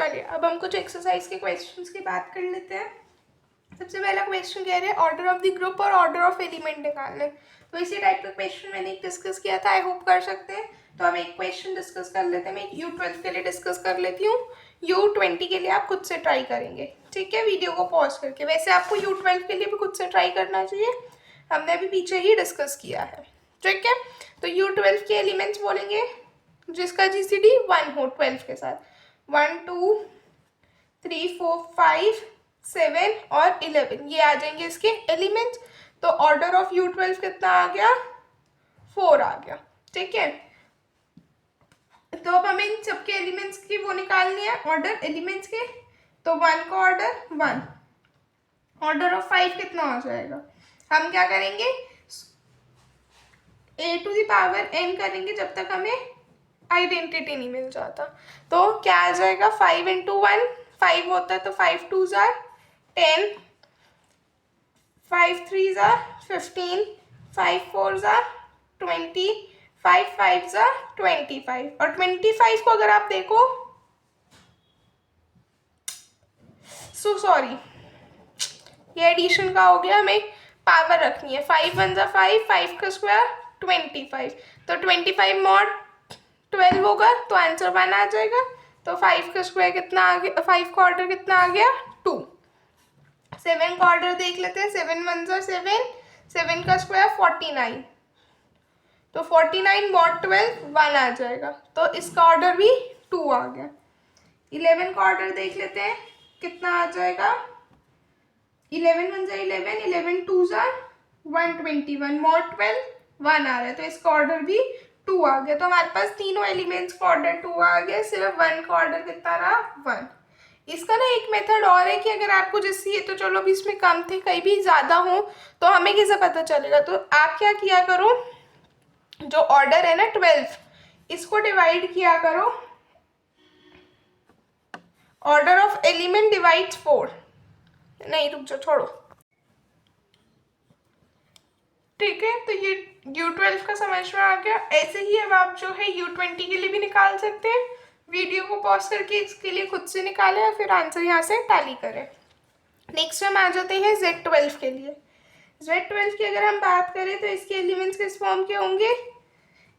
चलिए अब हम कुछ एक्सरसाइज के क्वेश्चंस की बात कर लेते हैं। सबसे पहला क्वेश्चन कह रहे हैं ऑर्डर ऑफ द ग्रुप और ऑर्डर ऑफ एलिमेंट निकालने। तो इसी टाइप का क्वेश्चन मैंने एक डिस्कस किया था, आई होप कर सकते हैं। तो हम एक क्वेश्चन डिस्कस कर लेते हैं। मैं U12 के लिए डिस्कस कर लेती हूँ, U20 के लिए आप खुद से ट्राई करेंगे, ठीक है, वीडियो को पॉज करके। वैसे आपको U12 के लिए भी खुद से ट्राई करना चाहिए, हमने अभी पीछे ही डिस्कस किया है, ठीक है। तो U12 के एलिमेंट्स बोलेंगे जिसका GCD 1 हो 12 के साथ, 1 2 3 4 5 7 और 11 ये आ जाएंगे इसके एलिमेंट्स। तो ऑर्डर ऑफ U12 कितना आ गया, 4 आ गया, ठीक है। तो अब हमें इन सबके एलिमेंट्स की वो निकालनी है, ऑर्डर एलिमेंट्स के। तो 1 का ऑर्डर 1, ऑर्डर ऑफ 5 कितना हो जाएगा, हम क्या करेंगे a⁴n करेंगे जब तक हमें आइडेंटिटी नहीं मिल जाता। तो क्या आ जाएगा 5 × 1 5 होता है, तो 5 2 जार 10, 5 3 जार 15, 5 4 जार 20, 5 5 जार 25। और 25 को अगर आप देखो, सॉरी ये एडिशन का हो गया, हमें पावर रखनी है। 5 1 जार 5, 5 का स्क्वायर 25, तो 25 मॉड 12 होगा, तो आंसर 1 आ जाएगा। तो 5 का स्क्वायर कितना आ गया, 5 का ऑर्डर कितना आ गया 2। 7 का ऑर्डर देख लेते हैं, 7 1 जार 7, 7 का स्क्वायर 49, तो 49 मॉड 12 1 आ जाएगा, तो इसका ऑर्डर भी 2 आ गया। 11 का ऑर्डर देख लेते हैं कितना आ जाएगा, 11 1 जार 11, 11 2 जार 121, मॉड 12 1 आ रहा है, तो इसका ऑर्डर भी 2 आ गया। तो हमारे पास तीनों एलिमेंट्स का ऑर्डर 2 आ गया, सिर्फ 1 का ऑर्डर कितना रहा 1। इसका ना एक मेथड और है कि अगर आपको जैसे ये तो चलो अभी इसमें कम थे, कहीं भी ज़्यादा हो तो हमें कैसे पता चलेगा। तो आप क्या किया करो, जो ऑर्डर है ना 12, इसको डिवाइड किया करो, ऑर्डर ऑफ एलिमेंट डिवाइड्स 4, नहीं रुक जाओ छोड़ो, ठीक है। तो ये U12 का समझ में आ गया। ऐसे ही अब आप जो है U20 के लिए भी निकाल सकते हैं। वीडियो को पॉज करके इसके लिए खुद से निकालें और फिर आंसर यहाँ से टैली करें। नेक्स्ट हम आ जाते हैं Z12 के लिए। Z12 की अगर हम बात करें तो इसके एलिमेंट्स किस फॉर्म के होंगे,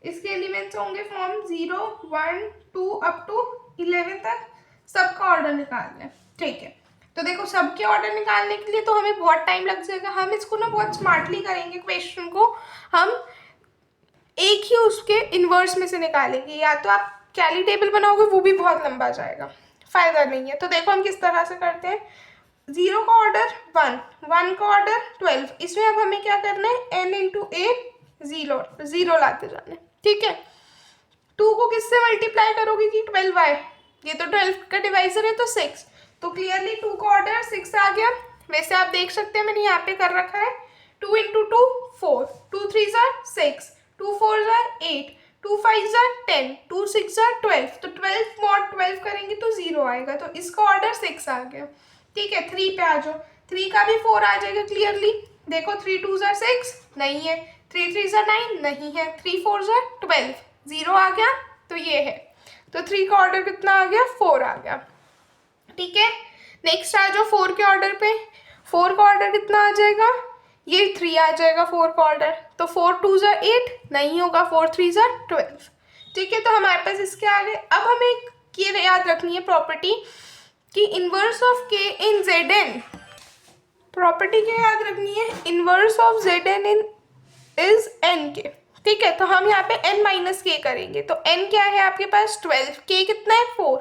इसके एलिमेंट्स होंगे फॉर्म 0 1 2 अप टू 11 तक, सबका ऑर्डर निकालना है, ठीक है। तो देखो सबके ऑर्डर निकालने के लिए तो हमें बहुत टाइम लग जाएगा, हम इसको ना बहुत स्मार्टली करेंगे क्वेश्चन को, हम एक ही उसके इन्वर्स में से निकालेंगे, या तो आप कैली टेबल बनाओगे वो भी बहुत लंबा जाएगा, फायदा नहीं है। तो देखो हम किस तरह से करते हैं, 0 का ऑर्डर 1, 1 का ऑर्डर 12, इसमें अब हमें क्या करना है n × a 0 लाते जाना है, ठीक है। 2 को किससे मल्टीप्लाई करोगे कि 12 आए, ये तो 12 का डिवाइजर है तो 6, तो क्लियरली 2 का ऑर्डर 6 आ गया। वैसे आप देख सकते हैं मैंने यहाँ पे कर रखा है 2 × 2 4, 2 3 जार 6, 2 4 जार 8, 2 5 जार 10, 2 6 जार 12, तो 12 मॉड 12 करेंगे तो 0 आएगा, तो इसका ऑर्डर 6 आ गया, ठीक है। 3 पे आ जाओ, 3 का भी 4 आ जाएगा क्लियरली, देखो 3 2 जार 6 नहीं है, 3 3 जार 9 नहीं है, 3 4 जार 12, 0 आ गया, तो ये है। तो 3 का ऑर्डर कितना आ गया 4 आ गया, ठीक है। नेक्स्ट आ जाओ 4 के ऑर्डर पे, 4 का ऑर्डर कितना आ जाएगा, ये 3 आ जाएगा 4 का ऑर्डर, तो 4 2 जार 8 नहीं होगा, 4 3 जार 12, ठीक है। तो हमारे पास इसके आगे अब हमें ये याद रखनी है प्रॉपर्टी कि इनवर्स ऑफ के इन Zn, प्रॉपर्टी क्या याद रखनी है, inverse of Zn in is n के, ठीक है। तो हम यहाँ पे n - k करेंगे, तो n क्या है आपके पास 12, k कितना है 4।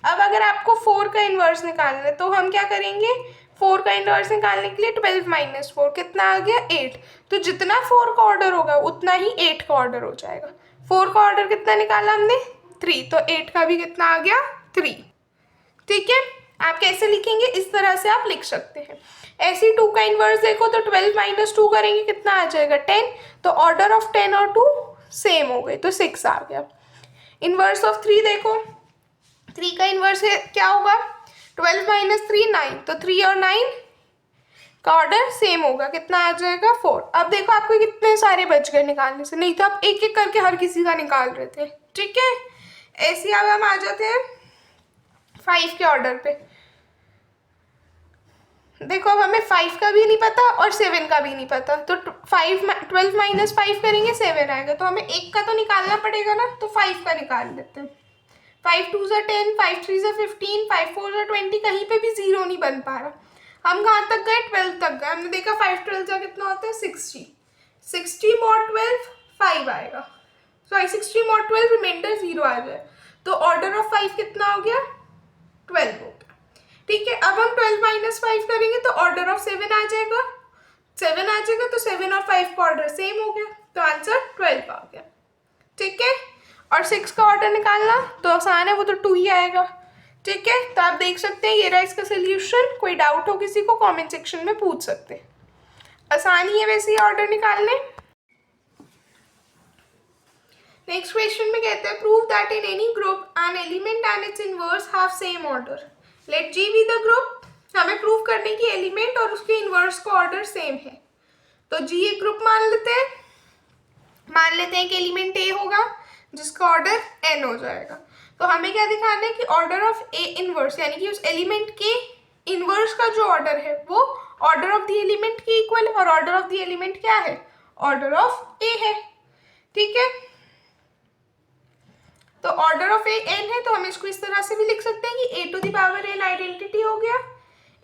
अब अगर आपको 4 का इन्वर्स निकालना है तो हम क्या करेंगे, 4 का इन्वर्स निकालने के लिए 12 - 4 कितना आ गया 8, तो जितना 4 का ऑर्डर होगा उतना ही 8 का ऑर्डर हो जाएगा। 4 का ऑर्डर कितना निकाला हमने 3, तो 8 का भी कितना आ गया 3, ठीक है। आप कैसे लिखेंगे, इस तरह से आप लिख सकते हैं। ऐसे 2 का इन्वर्स देखो तो 12 - 2 करेंगे कितना आ जाएगा 10, तो ऑर्डर ऑफ 10 और 2 सेम हो गए, तो 6 आ गया। इन्वर्स ऑफ 3 देखो, 3 का इन्वर्स क्या होगा 12 - 3 9, तो 3 और 9 का ऑर्डर सेम होगा, कितना आ जाएगा 4। अब देखो आपको कितने सारे बच गए निकालने से, नहीं तो आप एक एक करके हर किसी का निकाल रहे थे, ठीक है। ऐसे अब हम आ जाते हैं 5 के ऑर्डर पे। देखो अब हमें 5 का भी नहीं पता और 7 का भी नहीं पता, तो 12 माइनस 5 करेंगे 7 आएगा, तो हमें एक का तो निकालना पड़ेगा ना, तो 5 का निकाल लेते हैं। 5 2 ज़ा 10, 5 3 ज़ा 15, 5 4 ज़ा 20, कहीं पे भी जीरो नहीं बन पा रहा। हम कहाँ तक गए? 12 तक गए। हमने देखा 5 12 ज़ा कितना होता है? 60। 60 mod 12 5 आएगा, सॉरी 60 mod 12 रिमाइंडर 0 आ जाए, तो ऑर्डर ऑफ 5 कितना हो गया? 12 हो गया। ठीक है, अब हम 12 माइनस 5 करेंगे तो ऑर्डर ऑफ 7 आ जाएगा, 7 आ जाएगा, तो 7 और 5 का ऑर्डर सेम हो गया, तो आंसर 12 आ गया। ठीक है, और 6 का ऑर्डर निकालना तो आसान है, वो तो 2 ही आएगा। ठीक है, तो आप देख सकते हैं ये रहा इसका सोल्यूशन। कोई डाउट हो किसी को कमेंट सेक्शन में पूछ सकते हैं, आसान ही है वैसे ही ऑर्डर निकालने। नेक्स्ट क्वेश्चन में कहते हैं prove that in any group an element and its inverse have same order. Let G be the group. हमें प्रूव करने की एलिमेंट और उसके इनवर्स का ऑर्डर सेम है, तो जी एक ग्रुप मान लेते हैं कि एलिमेंट ए होगा जिसका ऑर्डर एन हो जाएगा। तो हमें क्या दिखाना है कि ऑर्डर ऑफ ए इनवर्स, यानी कि उस एलिमेंट के इनवर्स का जो ऑर्डर है वो ऑर्डर ऑफ द एलिमेंट के इक्वल है, और ऑर्डर ऑफ द एलिमेंट क्या है? ऑर्डर ऑफ ए है। ठीक है, तो ऑर्डर ऑफ ए एन है, तो हम इसको इस तरह से भी लिख सकते हैं कि a to the power n identity हो गया।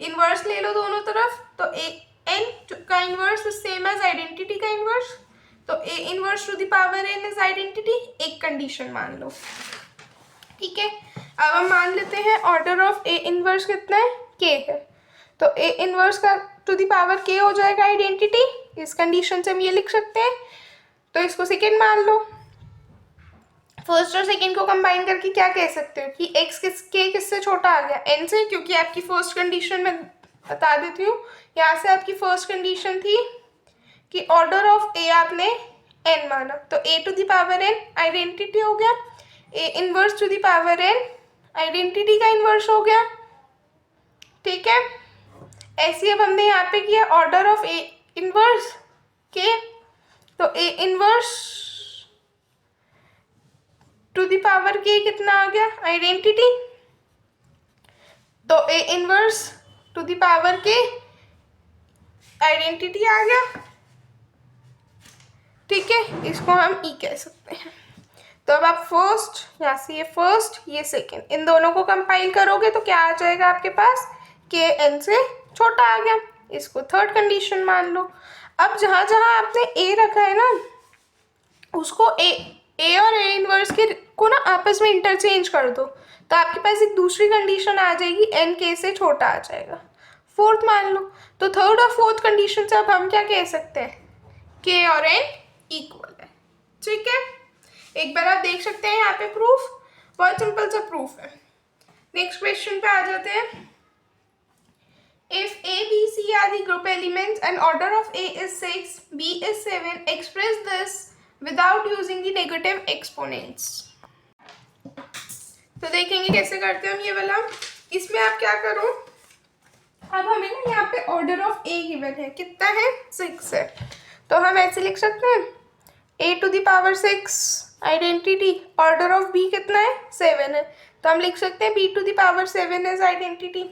इनवर्स ले लो दोनों तरफ, तो ए एन का inverse is same as identity का इनवर्स, तो a inverse to the power n is identity. एक कंडीशन मान लो। ठीक है, अब हम मान लेते हैं ऑर्डर ऑफ ए इनवर्स कितना है? के है, तो ए इनवर्स का टू द पावर के हो जाएगा आइडेंटिटी। इस कंडीशन से हम ये लिख सकते हैं, तो इसको सेकेंड मान लो। फर्स्ट और सेकेंड को कंबाइन करके क्या कह सकते हो कि एक्स किससे छोटा आ गया? एन से, क्योंकि आपकी फर्स्ट कंडीशन में बता देती हूँ, यहाँ से आपकी फर्स्ट कंडीशन थी कि ऑर्डर ऑफ ए आपने एन माना, तो a to the power n identity हो गया, a inverse to the power n identity का इनवर्स हो गया। ठीक है, ऐसे अब हमने यहाँ पे किया ऑर्डर ऑफ ए इनवर्स के, तो a inverse to the power के कितना आ गया? आइडेंटिटी, तो a inverse to the power के आइडेंटिटी आ गया। ठीक है, इसको हम ई कह सकते हैं। तो अब आप फर्स्ट, यहाँ से ये फर्स्ट ये सेकेंड, इन दोनों को कंपाइल करोगे तो क्या आ जाएगा आपके पास? के एन से छोटा आ गया। इसको थर्ड कंडीशन मान लो। अब जहाँ जहाँ आपने ए रखा है ना, उसको ए और ए इनवर्स के को ना आपस में इंटरचेंज कर दो, तो आपके पास एक दूसरी कंडीशन आ जाएगी, एन के से छोटा आ जाएगा। फोर्थ मान लो, तो थर्ड और फोर्थ कंडीशन से अब हम क्या कह सकते हैं? के और एन इक्वल है। ठीक है, एक बार आप देख सकते हैं यहाँ पे प्रूफ, बहुत सिंपल सा प्रूफ है। नेक्स्ट क्वेश्चन पे आ जाते हैं। If A, B, C are the group elements and order of A is 6, B is 7, express this without using the negative exponents. तो देखेंगे कैसे करते हैं हम ये वाला। इसमें आप क्या करो, अब हमें ना यहाँ पे ऑर्डर ऑफ ए गिवन है, कितना है? 6 है, तो हम ऐसे लिख सकते हैं a to the power 6 identity, order of b कितना है? 7 है, तो हम लिख सकते हैं B to the power 7 is identity.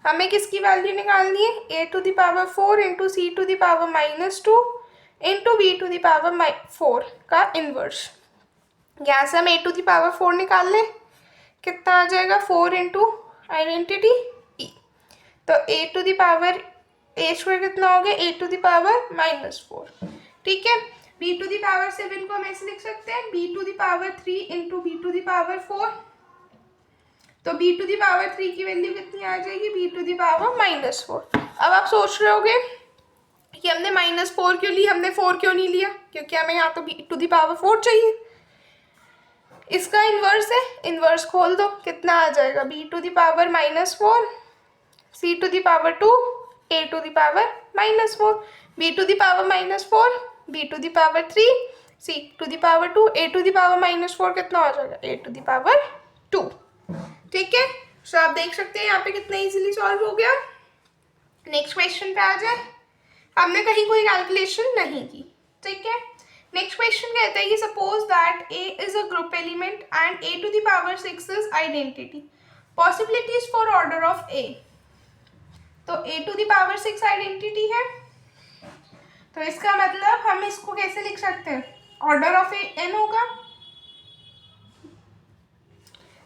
हमें किसकी वैल्यू निकालनी है? A to the power 4 into c to the power -2 into B to the power 4 का इनवर्स। यहाँ से हम ए टू द पावर 4 निकाल लें, कितना आ जाएगा? 4 इंटू आइडेंटिटी ई, तो a to the power a square कितना हो गया? A to the power -4। ठीक है, बी टू द पावर 7 को हम ऐसे लिख सकते हैं B to the power 3 into B to the power 4, तो बी टू द पावर 3 की वैल्यू कितनी आ जाएगी? B to the power -4। अब आप सोच रहे होगे कि हमने -4 क्यों ली, हमने 4 क्यों नहीं लिया? क्योंकि हमें यहाँ तो बी टू द पावर 4 चाहिए। इसका इन्वर्स है, इन्वर्स खोल दो, कितना आ जाएगा? B to the power -4 C to the power 2 A to the power -4, B to the power -4 B to the power 3 C to the power 2 A to the power -4 कितना हो जाएगा? ए टू द पावर 2। ठीक है, सो आप देख सकते हैं यहाँ पे कितना इजीली सॉल्व हो गया। नेक्स्ट क्वेश्चन पे आ जाए, हमने कहीं कोई कैलकुलेशन नहीं की। ठीक है, नेक्स्ट क्वेश्चन कहता है कि suppose that a is a group element and a to the power 6 is identity. Possibilities for order of a, तो a to the power 6 identity है, तो इसका मतलब हम इसको कैसे लिख सकते हैं, ऑर्डर ऑफ ए n होगा।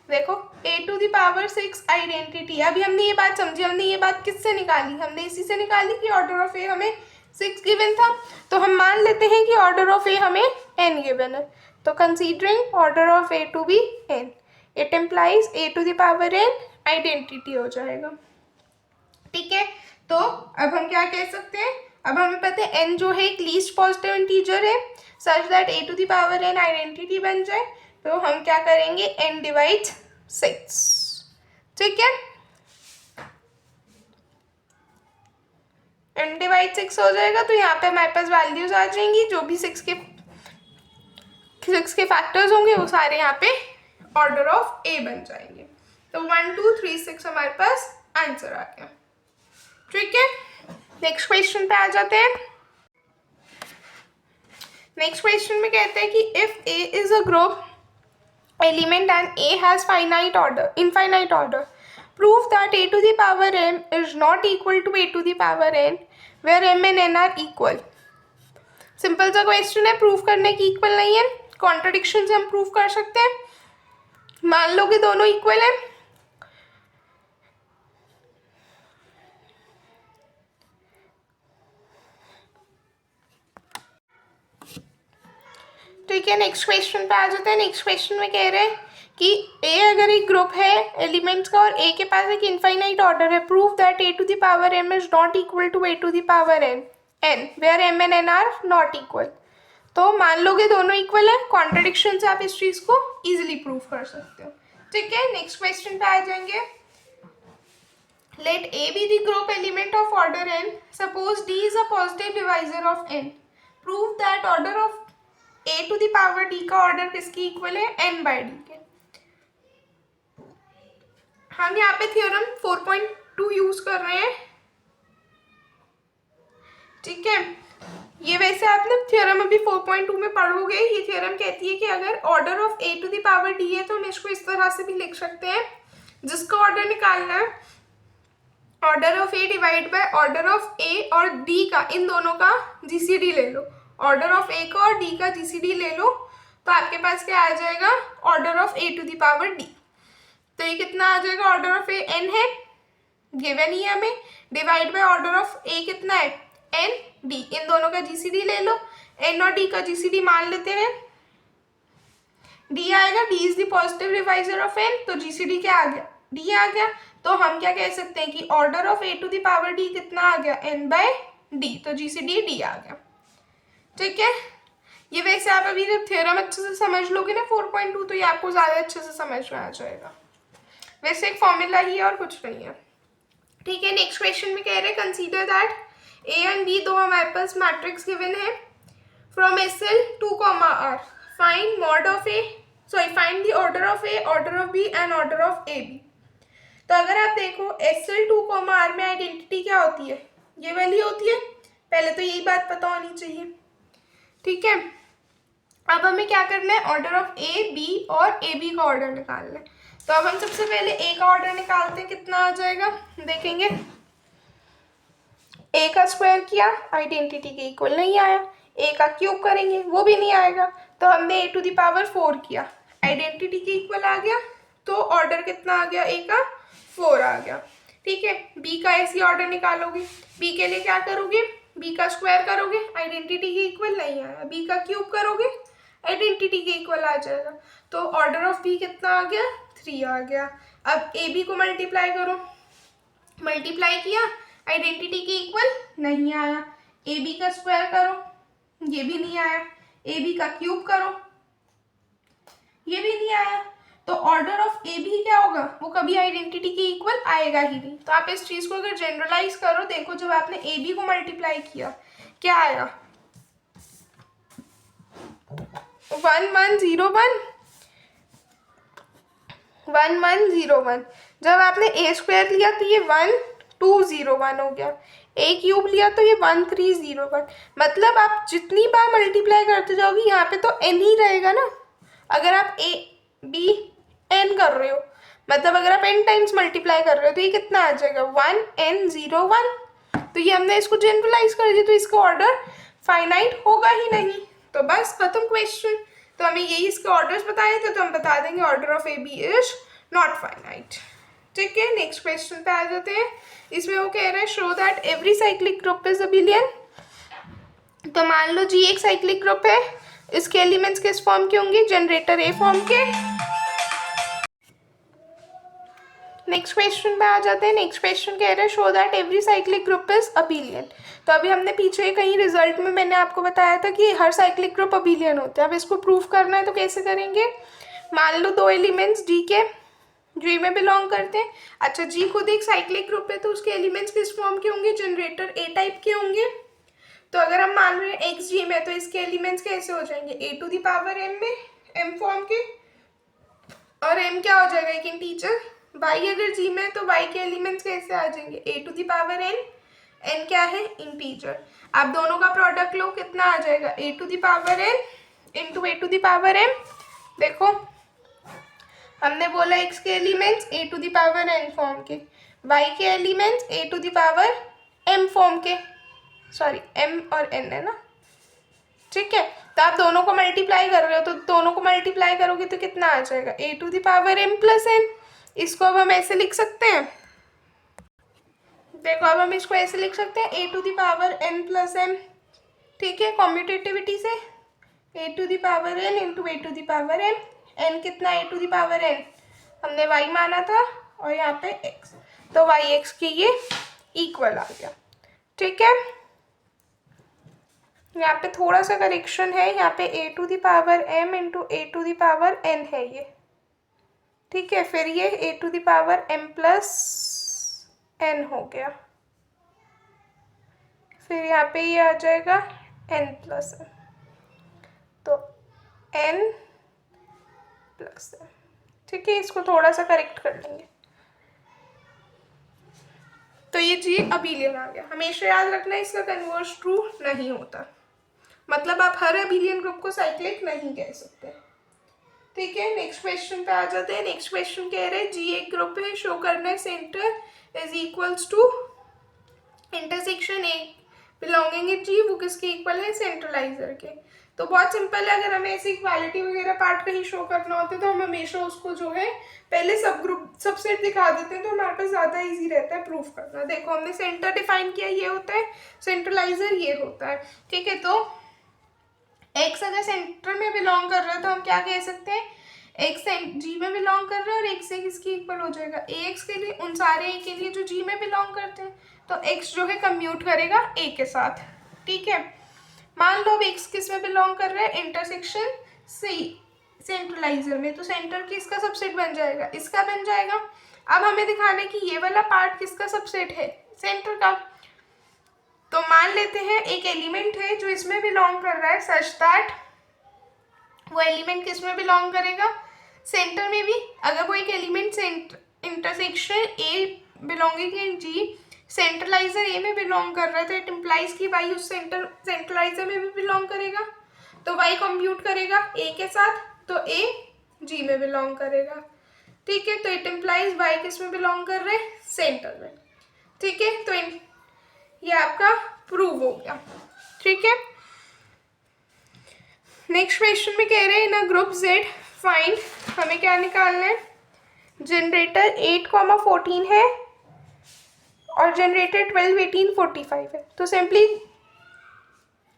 देखो a to the power 6 identity, अभी हमने ये बात समझी, हमने ये बात किससे निकाली, हमने इसी से निकाली कि ऑर्डर ऑफ ए हमें 6 गिवन था, तो हम मान लेते हैं कि ऑर्डर ऑफ ए हमें n गिवन है, तो considering order of A to B n, it implies a to the power n identity हो जाएगा। ठीक है, तो अब हम क्या कह सकते हैं, अब हमें पता है n जो है एक लीस्ट पॉजिटिव इंटीजर है, such that a to the power n identity बन जाए, तो हम क्या करेंगे, n डिवाइड 6। ठीक है, n डिवाइड 6 हो जाएगा, तो यहाँ पे हमारे पास वैल्यूज आ जाएंगी, जो भी 6 के फैक्टर्स होंगे वो सारे यहाँ पे ऑर्डर ऑफ a बन जाएंगे, तो 1 2 3 6 हमारे पास आंसर आ गया। ठीक है, नेक्स्ट क्वेश्चन पे आ जाते हैं। नेक्स्ट क्वेश्चन में कहते हैं कि if a is a group element and a has infinite order, prove that a to the power m is not equal to a to the power n where m and n are equal। Simple सा question है, prove करने की equal नहीं है, contradiction से हम prove कर सकते हैं। मान लो कि दोनों इक्वल है, ठीक है। नेक्स्ट क्वेश्चन पे आ जाते हैं। नेक्स्ट क्वेश्चन में कह रहे हैं कि ए अगर एक ग्रुप है एलिमेंट्स का और ए के पास एक इनफाइनाइट ऑर्डर है, prove that A to the power M is not equal to A to the power N where M and N are not equal. तो मान लोगे दोनों इक्वल है, कॉन्ट्रडिक्शन से आप इस चीज को इजिली प्रूव कर सकते हो। ठीक है, नेक्स्ट क्वेश्चन पे आ जाएंगे। Let A be the group element of order N, suppose D is a positive divisor of N, prove that order of A to the power D का ऑर्डर किसकी इक्वल है, एन बाई डी के। हम यहाँ पे थ्योरम 4.2 यूज कर रहे हैं। ठीक है, ये वैसे आप ना थ्योरम अभी 4.2 में पढ़ोगे। ये थ्योरम कहती है कि अगर order of A to the power D है तो हम इसको इस तरह से भी लिख सकते हैं, जिसका ऑर्डर निकालना है order of a divide by order of a और डी का, इन दोनों का जीसीडी ले लो। ऑर्डर ऑफ ए का और डी का जीसीडी ले लो, तो आपके पास क्या आ जाएगा, order of A to the power D. तो ये कितना आ जाएगा, ऑर्डर ऑफ ए एन है, गिवन ही है हमें, divide by order of A कितना है, एन डी, इन दोनों का जीसीडी ले लो। एन और डी का जीसीडी मान लेते हैं, डी आएगा, D is the positive divisor of N, तो जीसीडी क्या आ गया, डी आ गया। तो हम क्या कह सकते हैं कि order of A to the power D कितना आ गया, एन बाय डी, तो जीसीडी डी आ गया। ठीक है, ये वैसे आप अभी जब थ्योरम अच्छे से समझ लोगे ना 4.2, तो ये आपको ज़्यादा अच्छे से समझ में आ जाएगा। वैसे एक फॉर्मूला ही है और कुछ नहीं है। ठीक है, नेक्स्ट क्वेश्चन में कह रहे हैं consider that A and B दो हमारे पास मैट्रिक्स गिवन है from SL 2, R, find mod of A, find the order of A, order of B and order of A B. तो अगर आप देखो SL 2, R में आइडेंटिटी क्या होती है, ये वाली होती है। पहले तो यही बात पता होनी चाहिए। ठीक है, अब हमें क्या करना है, ऑर्डर ऑफ ए बी और ए बी का ऑर्डर निकालना है। तो अब हम सबसे पहले ए का ऑर्डर निकालते हैं, कितना आ जाएगा देखेंगे। ए का स्क्वायर किया, आइडेंटिटी के इक्वल नहीं आया, ए का क्यूब करेंगे वो भी नहीं आएगा, तो हमने ए टू द पावर 4 किया, आइडेंटिटी के इक्वल आ गया, तो ऑर्डर कितना आ गया, ए का 4 आ गया। ठीक है, बी का ऐसी ऑर्डर निकालोगे, बी के लिए क्या करोगे, बी का स्क्वायर करोगे, आइडेंटिटी के इक्वल नहीं आया, बी का क्यूब करोगे, आइडेंटिटी के इक्वल आ जाएगा, तो ऑर्डर ऑफ बी कितना आ गया, 3 आ गया। अब ए बी को मल्टीप्लाई करो, मल्टीप्लाई किया, आइडेंटिटी के इक्वल नहीं आया, ए बी का स्क्वायर करो, ये भी नहीं आया, ए बी का क्यूब करो, ये भी नहीं आया, तो ऑर्डर ऑफ ए बी क्या होगा, वो कभी आइडेंटिटी के इक्वल आएगा ही नहीं। तो आप इस चीज को अगर जनरलाइज करो, देखो जब आपने ए बी को मल्टीप्लाई किया क्या आया, 1 1 0 1 1 1 0 1। जब आपने ए स्क्वायर लिया तो ये 1 2 0 1 हो गया, ए क्यूब लिया तो ये 1 3 0 1। मतलब आप जितनी बार मल्टीप्लाई करते जाओगे यहाँ पे तो एन ही रहेगा ना। अगर आप ए बी एन कर रहे हो, मतलब अगर आप n टाइम्स मल्टीप्लाई कर रहे हो तो ये कितना आ जाएगा 1n01। तो ये हमने इसको जनरलाइज कर दिया, तो इसका ऑर्डर फाइनाइट होगा ही नहीं। तो बस खत्म क्वेश्चन। तो हमें यही इसके ऑर्डर्स बताए थे, तो हम बता देंगे order of A B is not finite. ठीक है, नेक्स्ट क्वेश्चन पे आ जाते हैं। इसमें वो कह रहे हैं show that every cyclic group is abelian. तो मान लो जी एक साइक्लिक ग्रुप है, इसके एलिमेंट्स किस फॉर्म के होंगे, जनरेटर ए फॉर्म के। नेक्स्ट क्वेश्चन पे आ जाते हैं। नेक्स्ट क्वेश्चन कह रहे हैं show that every cyclic group is abelian. तो अभी हमने पीछे कहीं रिजल्ट में मैंने आपको बताया था कि हर साइक्लिक ग्रुप अबिलियन होते हैं। अब इसको प्रूफ करना है तो कैसे करेंगे। मान लो दो एलिमेंट्स डी के जी में बिलोंग करते हैं। अच्छा, जी खुद एक साइक्लिक ग्रुप है तो उसके एलिमेंट्स किस फॉर्म के होंगे, जनरेटर ए टाइप के होंगे। तो अगर हम मान रहे हैं एक्स जी में, तो इसके एलिमेंट्स कैसे हो जाएंगे, a to the power M में, एम फॉर्म के। और एम क्या हो जाएगा, एक इंटीजर। वाई अगर जी में है तो वाई के एलिमेंट्स कैसे आ जाएंगे, a to the power n, n क्या है, इंटीजर। आप दोनों का प्रोडक्ट लो, कितना आ जाएगा, ए to the power n into a to the power m. देखो हमने बोला एक्स के elements a to the power n form के, वाई के elements a to the power m form के, सॉरी एम और एन है ना। ठीक है, तो आप दोनों को मल्टीप्लाई कर रहे हो, तो दोनों को मल्टीप्लाई करोगे तो कितना आ जाएगा, ए to the power m plus n. इसको अब हम ऐसे लिख सकते हैं, देखो अब हम इसको ऐसे लिख सकते हैं, a to the power n plus m. ठीक है, कॉम्यूटेटिविटी से a to the power n into a to the power m. N कितना, a to the power n हमने वाई माना था और यहाँ पे एक्स, तो वाई एक्स की ये इक्वल आ गया। ठीक है, यहाँ पे थोड़ा सा करेक्शन है, यहाँ पे a to the power m into a to the power n है ये। ठीक है, फिर ये a to the power m plus n हो गया, फिर यहाँ पे ये आ जाएगा एन प्लस एन, तो एन प्लस एन। ठीक है, इसको थोड़ा सा करेक्ट कर लेंगे। तो ये जी अबिलियन आ गया। हमेशा याद रखना इसका कन्वर्स ट्रू नहीं होता, मतलब आप हर अबिलियन ग्रुप को साइक्लिक नहीं कह सकते। ठीक है, नेक्स्ट क्वेश्चन पे आ जाते हैं। नेक्स्ट क्वेश्चन कह रहे हैं जी एक ग्रुप है, शो करना है centre is equals to intersection a belonging in G, वो किसके इक्वल है, सेंट्रलाइजर के। तो बहुत सिंपल है, अगर हमें ऐसी इक्वालिटी वगैरह पार्ट कहीं शो करना होता है तो हम हमेशा उसको जो है पहले सब ग्रुप सबसेट दिखा देते हैं, तो हमारे पास ज़्यादा इजी रहता है प्रूफ करना। देखो हमने सेंटर डिफाइन किया, ये होता है सेंट्रलाइजर, ये होता है। ठीक है, तो एक्स अगर सेंटर में बिलोंग कर रहा है तो हम क्या कह सकते हैं, एक्स जी में बिलोंग कर रहा है और एक्स से किसकी इक्वल हो जाएगा, ए एक्स के लिए, उन सारे ए के लिए जो जी में बिलोंग करते हैं। तो एक्स जो है कम्यूट करेगा ए के साथ। ठीक है, मान लो अब एक्स किस में बिलोंग कर रहा है, इंटरसेक्शन सी सेंट्रलाइजर में, तो सेंटर किसका सबसेट बन जाएगा, इसका बन जाएगा। अब हमें दिखाना है कि ये वाला पार्ट किसका सबसेट है, सेंटर का। तो मान लेते हैं एक एलिमेंट है जो इसमें बिलोंग कर रहा है, सच दैट वो एलिमेंट किस में बिलोंग करेगा, सेंटर में भी। अगर वो एक element intersection a belonging in जी सेंट्रलाइजर ए में बिलोंग कर रहा है, तो इट इम्प्लाइज कि वाई उस सेंट्रलाइजर में भी बिलोंग करेगा, तो वाई कंप्यूट करेगा ए के साथ, तो ए जी में बिलोंग करेगा। ठीक है, तो इट इम्प्लाइज वाई किस में बिलोंग कर रहे हैं, सेंटर में। ठीक है, तो ये आपका प्रूव हो गया। ठीक है, नेक्स्ट क्वेश्चन में कह रहे हैं ना ग्रुप जेड फाइंड, हमें क्या निकालना है, जनरेटर 8,14 है और जनरेटर 12, 18, 45 है। तो सिंपली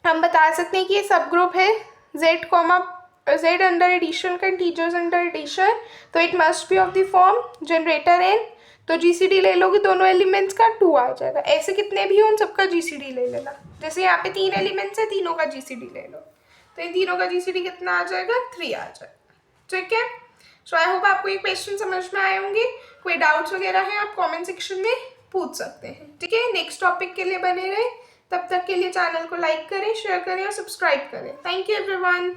हम बता सकते हैं कि ये सब ग्रुप है जेड अंडर एडिशन का, इंटीजर्स अंडर एडिशन, तो it must be of the form generator N. तो जीसीडी ले लोगे दोनों एलिमेंट्स का 2 आ जाएगा। ऐसे कितने भी हो उन सबका जीसीडी ले लेना, जैसे यहाँ पे 3 एलिमेंट्स है, तीनों का जीसीडी ले लो, तो इन तीनों का जीसीडी कितना आ जाएगा, 3 आ जाएगा। ठीक है, सो आई होप आपको ये क्वेश्चन समझ में आए होंगे। कोई डाउट्स वगैरह है आप कमेंट सेक्शन में पूछ सकते हैं। ठीक है, नेक्स्ट टॉपिक के लिए बने रहे, तब तक के लिए चैनल को लाइक करें, शेयर करें और सब्सक्राइब करें। Thank you everyone.